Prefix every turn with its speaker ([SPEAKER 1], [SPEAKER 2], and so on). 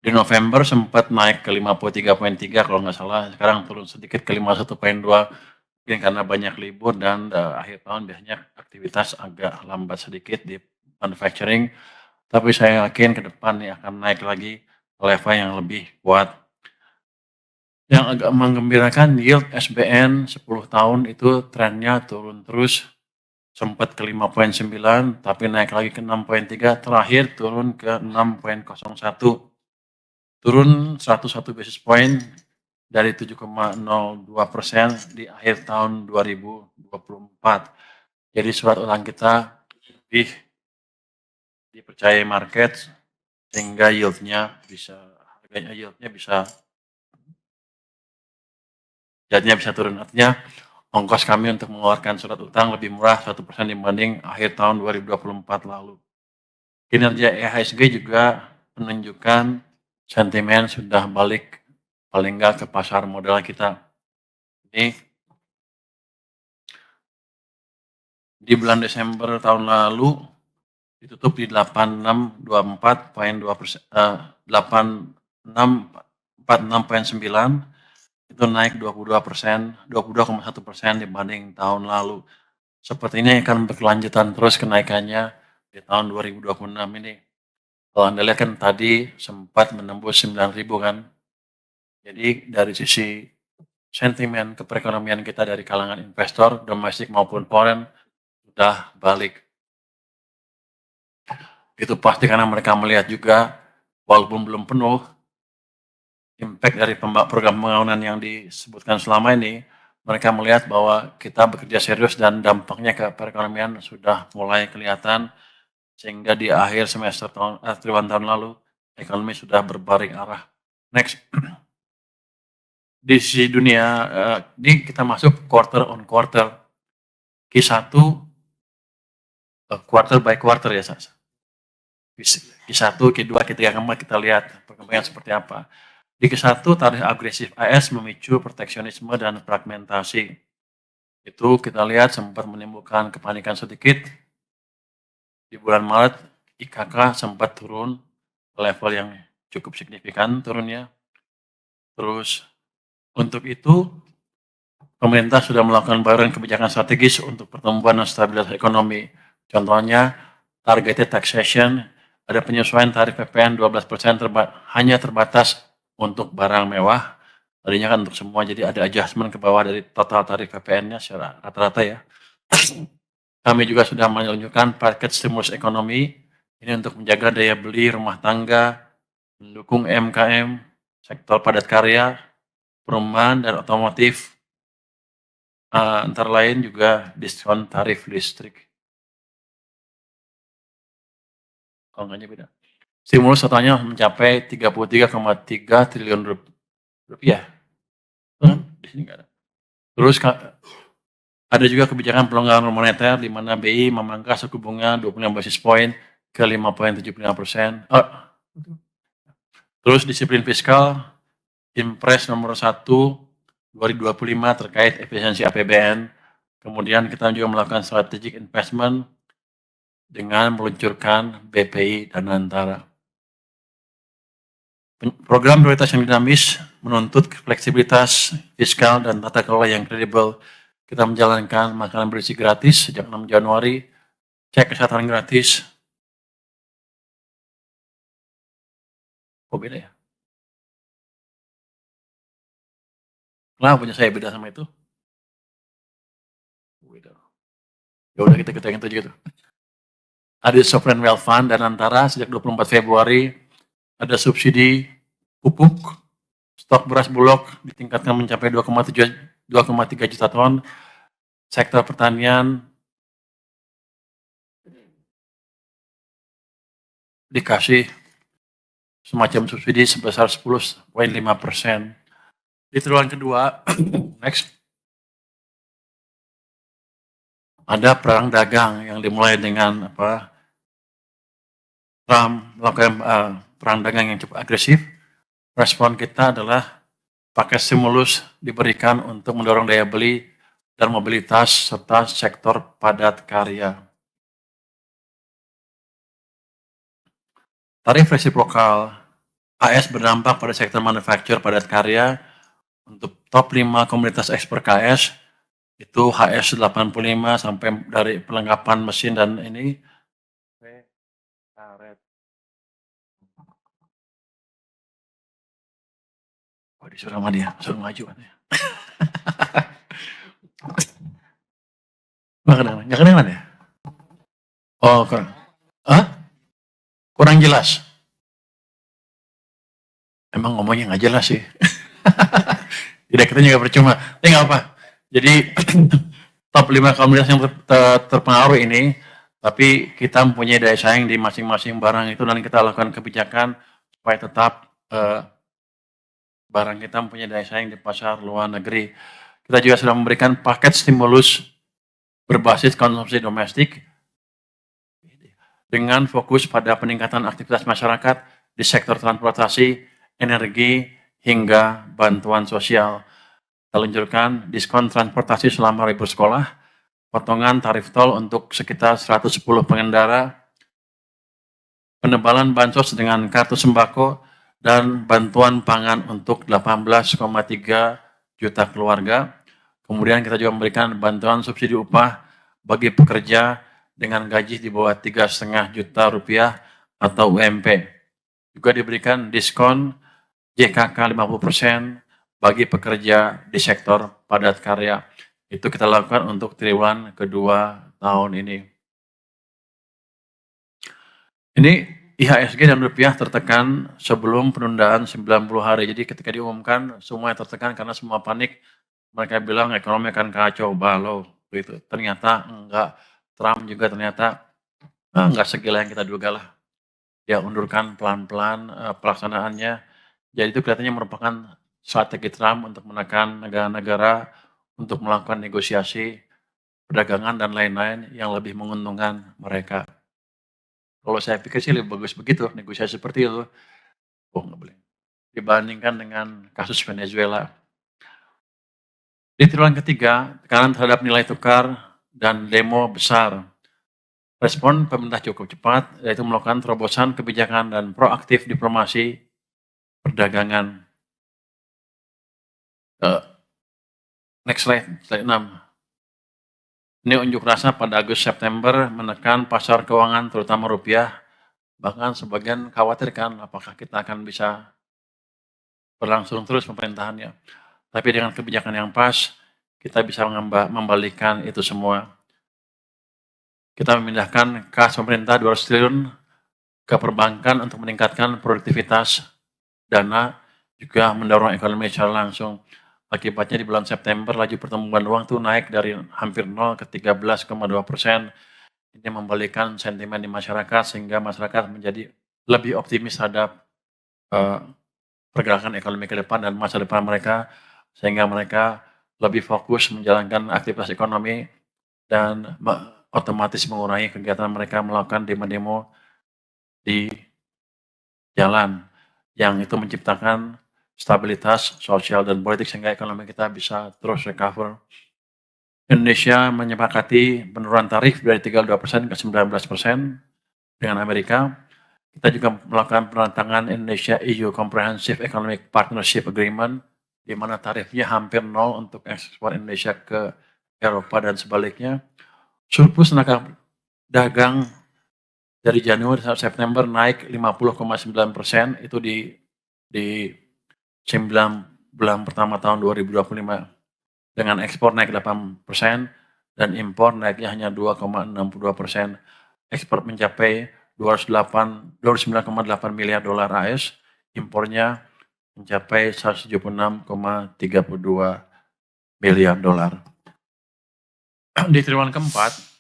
[SPEAKER 1] Di November sempat naik ke 53,3 kalau nggak salah, sekarang turun sedikit ke 51,2, mungkin karena banyak libur dan akhir tahun biasanya aktivitas agak lambat sedikit di manufacturing, tapi saya yakin ke depan nih akan naik lagi ke level yang lebih kuat. Yang agak menggembirakan yield SBN 10 tahun itu trennya turun terus, sempat ke 5,9 tapi naik lagi ke 6,3, terakhir turun ke 6,01. Turun 101 basis point dari 7,02% di akhir tahun 2024. Jadi surat utang kita lebih dipercayai market sehingga harganya yieldnya bisa turun. Artinya ongkos kami untuk mengeluarkan surat utang lebih murah 1% dibanding akhir tahun 2024 lalu. Kinerja IHSG juga menunjukkan sentimen sudah balik paling enggak ke pasar modal kita. Ini di bulan Desember tahun lalu ditutup di 8624,2%, 8646,9, itu naik 22,1% dibanding tahun lalu. Sepertinya akan berkelanjutan terus kenaikannya di tahun 2026 ini. Kalau Anda lihat kan tadi sempat menembus 9.000 kan. Jadi dari sisi sentimen keperekonomian kita dari kalangan investor, domestik maupun foreign, sudah balik. Itu pasti karena mereka melihat juga, walaupun belum penuh, impact dari program pembangunan yang disebutkan selama ini, mereka melihat bahwa kita bekerja serius dan dampaknya ke perekonomian sudah mulai kelihatan, sehingga di akhir semester triwulan tahun lalu, ekonomi sudah berbalik arah. Next. Di sisi dunia, ini kita masuk quarter on quarter. Q1, quarter by quarter ya, Q1, Q2, Q3, kita lihat perkembangan seperti apa. Di Q1, tarif agresif AS memicu proteksionisme dan fragmentasi. Itu kita lihat sempat menimbulkan kepanikan sedikit. Di bulan Maret, IKK sempat turun ke level yang cukup signifikan turunnya. Terus untuk itu, pemerintah sudah melakukan bayaran kebijakan strategis untuk pertumbuhan dan stabilitas ekonomi. Contohnya, targeted taxation, ada penyesuaian tarif PPN 12% hanya terbatas untuk barang mewah. Tadinya kan untuk semua, jadi ada adjustment ke bawah dari total tarif PPN-nya secara rata-rata ya. Kami juga sudah menunjukkan paket stimulus ekonomi, ini untuk menjaga daya beli rumah tangga, mendukung UMKM, sektor padat karya, perumahan dan otomotif, antara lain juga diskon tarif listrik. Kalau nggaknya beda. Stimulus totalnya mencapai 33,3 triliun rupiah. Di sini nggak ada. Terus ada juga kebijakan pelonggaran moneter di mana BI memangkas suku bunga 25 basis point ke 5,75%. Terus disiplin fiskal, Impres nomor 1 2025 terkait efisiensi APBN. Kemudian kita juga melakukan strategic investment dengan meluncurkan BPI Danantara. Program prioritas yang dinamis menuntut fleksibilitas fiskal dan tata kelola yang kredibel. Kita menjalankan makanan bergizi gratis sejak 6 Januari, cek kesehatan gratis. Oh beda ya? Kenapa punya saya beda sama itu? Beda. Ya udah kita yang itu juga tuh. Ada Sovereign Wealth Fund dan antara sejak 24 Februari, ada subsidi pupuk, stok beras Bulog ditingkatkan mencapai 2,3 juta ton, sektor pertanian dikasih semacam subsidi sebesar 10,5%. Di triwulan kedua, next, ada perang dagang yang dimulai dengan Trump melakukan perang dagang yang cukup agresif. Respon kita adalah pakai stimulus diberikan untuk mendorong daya beli dan mobilitas serta sektor padat karya. Tarif resiprokal AS berdampak pada sektor manufaktur padat karya. Untuk top 5 komoditas ekspor KS, itu HS 85 sampai dari perlengkapan mesin dan ini, karet. Oh, disuruh sama dia, suruh maju katanya. Nggak kedengeran ya? Oh, kurang. Hah? Kurang jelas. Emang ngomongnya nggak jelas sih. Tidak, kita juga percuma. Tapi nggak apa. Jadi top 5 komoditas yang terpengaruh ini, tapi kita mempunyai daya saing di masing-masing barang itu dan kita lakukan kebijakan supaya tetap barang kita mempunyai daya saing di pasar luar negeri. Kita juga sudah memberikan paket stimulus berbasis konsumsi domestik dengan fokus pada peningkatan aktivitas masyarakat di sektor transportasi, energi, hingga bantuan sosial. Kita luncurkan diskon transportasi selama libur sekolah, potongan tarif tol untuk sekitar 110 pengendara, penebalan bansos dengan kartu sembako, dan bantuan pangan untuk 18,3 juta keluarga. Kemudian kita juga memberikan bantuan subsidi upah bagi pekerja dengan gaji di bawah 3,5 juta rupiah atau UMP. Juga diberikan diskon JKK 50% bagi pekerja di sektor padat karya. Itu kita lakukan untuk triwulan kedua tahun ini. Ini IHSG dan rupiah tertekan sebelum penundaan 90 hari. Jadi ketika diumumkan semuanya tertekan karena semua panik. Mereka bilang ekonomi akan kacau balau gitu. Ternyata enggak. Trump juga ternyata enggak segila yang kita duga lah. Dia undurkan pelan-pelan pelaksanaannya. Jadi itu kelihatannya merupakan strategi Trump untuk menekan negara-negara untuk melakukan negosiasi perdagangan dan lain-lain yang lebih menguntungkan mereka. Kalau saya pikir sih lebih bagus begitu, negosiasi seperti itu. Oh, nggak boleh. Dibandingkan dengan kasus Venezuela. Di triwulan ketiga, tekanan terhadap nilai tukar dan demo besar. Respon pemerintah cukup cepat, yaitu melakukan terobosan kebijakan dan proaktif diplomasi perdagangan. Next slide, slide 6. Ini unjuk rasa pada Agustus September menekan pasar keuangan terutama rupiah. Bahkan sebagian khawatirkan apakah kita akan bisa berlangsung terus pemerintahannya. Tapi dengan kebijakan yang pas, kita bisa membalikkan itu semua. Kita memindahkan kas pemerintah 200 triliun ke perbankan untuk meningkatkan produktivitas dana, juga mendorong ekonomi secara langsung. Akibatnya di bulan September laju pertumbuhan uang itu naik dari hampir 0 ke 13,2%. Ini membalikkan sentimen di masyarakat sehingga masyarakat menjadi lebih optimis terhadap pergerakan ekonomi ke depan dan masa depan mereka, sehingga mereka lebih fokus menjalankan aktivitas ekonomi dan otomatis mengurangi kegiatan mereka melakukan demo-demo di jalan, yang itu menciptakan stabilitas sosial dan politik sehingga ekonomi kita bisa terus recover. Indonesia menyepakati penurunan tarif dari 32% ke 19% dengan Amerika. Kita juga melakukan penandatangan Indonesia EU Comprehensive Economic Partnership Agreement, di mana tarifnya hampir nol untuk ekspor Indonesia ke Eropa dan sebaliknya. Surplus neraca dagang dari Januari sampai September naik 50,9%, itu di 9 bulan pertama tahun 2025. Dengan ekspor naik 8% dan impor naiknya hanya 2,62%. Ekspor mencapai 29,8 miliar dolar AS, impornya mencapai 176,32 miliar dolar. Di triwulan keempat,